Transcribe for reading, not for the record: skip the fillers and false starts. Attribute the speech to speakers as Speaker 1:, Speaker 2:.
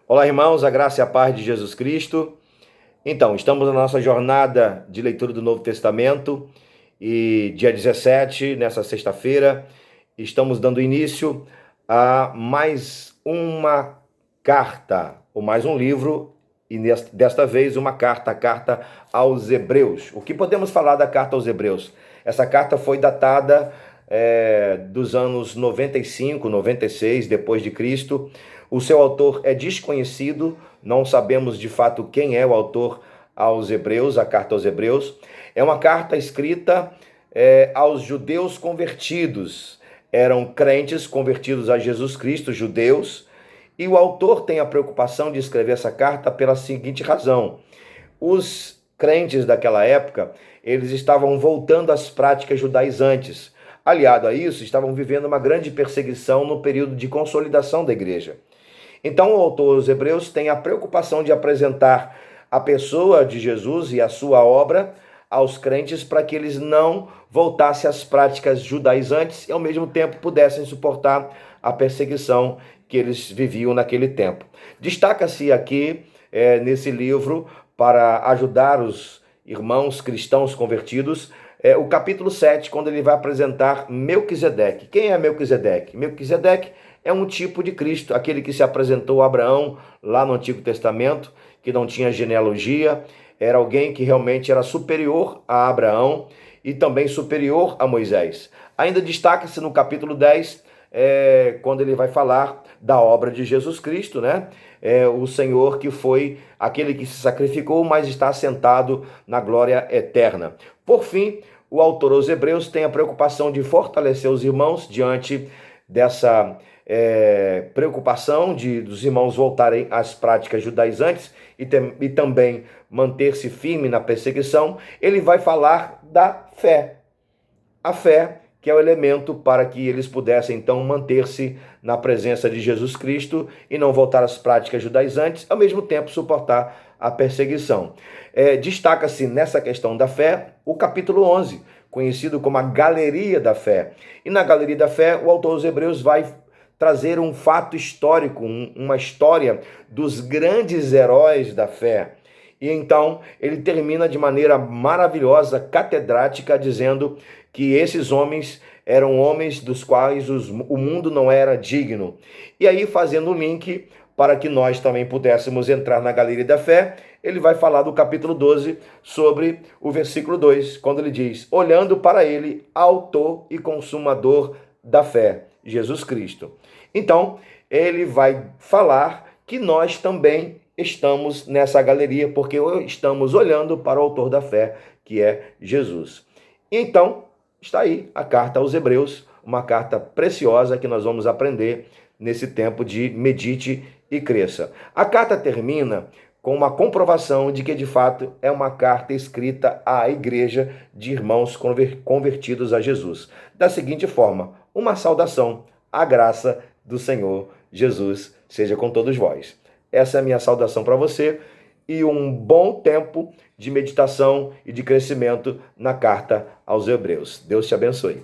Speaker 1: Olá, irmãos, a graça e a paz de Jesus Cristo. Então, estamos na nossa jornada de leitura do Novo Testamento e dia 17, nessa sexta-feira, estamos dando início a mais uma carta, ou mais um livro, e desta vez uma carta, a carta aos Hebreus. O que podemos falar da carta aos Hebreus? Essa carta foi datada dos anos 95, 96 depois de Cristo. O seu autor é desconhecido, não sabemos de fato quem é o autor aos Hebreus, a carta aos Hebreus. É uma carta escrita aos judeus convertidos. Eram crentes convertidos a Jesus Cristo, judeus, e o autor tem a preocupação de escrever essa carta pela seguinte razão: os crentes daquela época, eles estavam voltando às práticas judaizantes. Aliado a isso, estavam vivendo uma grande perseguição no período de consolidação da igreja. Então, o autor dos Hebreus tem a preocupação de apresentar a pessoa de Jesus e a sua obra aos crentes para que eles não voltassem às práticas judaizantes e, ao mesmo tempo, pudessem suportar a perseguição que eles viviam naquele tempo. Destaca-se aqui, nesse livro, para ajudar os irmãos cristãos convertidos, o capítulo 7, quando ele vai apresentar Melquisedeque. Quem é Melquisedeque? Melquisedeque é um tipo de Cristo, aquele que se apresentou a Abraão lá no Antigo Testamento, que não tinha genealogia, era alguém que realmente era superior a Abraão e também superior a Moisés. Ainda destaca-se no capítulo 10, quando ele vai falar da obra de Jesus Cristo, né? O Senhor que foi aquele que se sacrificou, mas está assentado na glória eterna. Por fim, o autor aos Hebreus tem a preocupação de fortalecer os irmãos diante dessa preocupação dos irmãos voltarem às práticas judaizantes e também manter-se firme na perseguição. Ele vai falar da fé. A fé, que é o elemento para que eles pudessem, então, manter-se na presença de Jesus Cristo e não voltar às práticas judaizantes, ao mesmo tempo suportar a perseguição. Destaca-se nessa questão da fé o capítulo 11, conhecido como a Galeria da Fé. E na Galeria da Fé, o autor dos Hebreus vai trazer um fato histórico, uma história dos grandes heróis da fé. E então ele termina de maneira maravilhosa, catedrática, dizendo que esses homens eram homens dos quais o mundo não era digno. E aí, fazendo o link para que nós também pudéssemos entrar na Galeria da Fé, ele vai falar do capítulo 12 sobre o versículo 2, quando ele diz: olhando para ele, autor e consumador da fé, Jesus Cristo. Então, ele vai falar que nós também estamos nessa galeria, porque estamos olhando para o autor da fé, que é Jesus. Então, está aí a carta aos Hebreus, uma carta preciosa que nós vamos aprender nesse tempo de medite e cresça. A carta termina com uma comprovação de que, de fato, é uma carta escrita à igreja de irmãos convertidos a Jesus. Da seguinte forma: uma saudação, a graça do Senhor Jesus seja com todos vós. Essa é a minha saudação para você e um bom tempo de meditação e de crescimento na carta aos Hebreus. Deus te abençoe.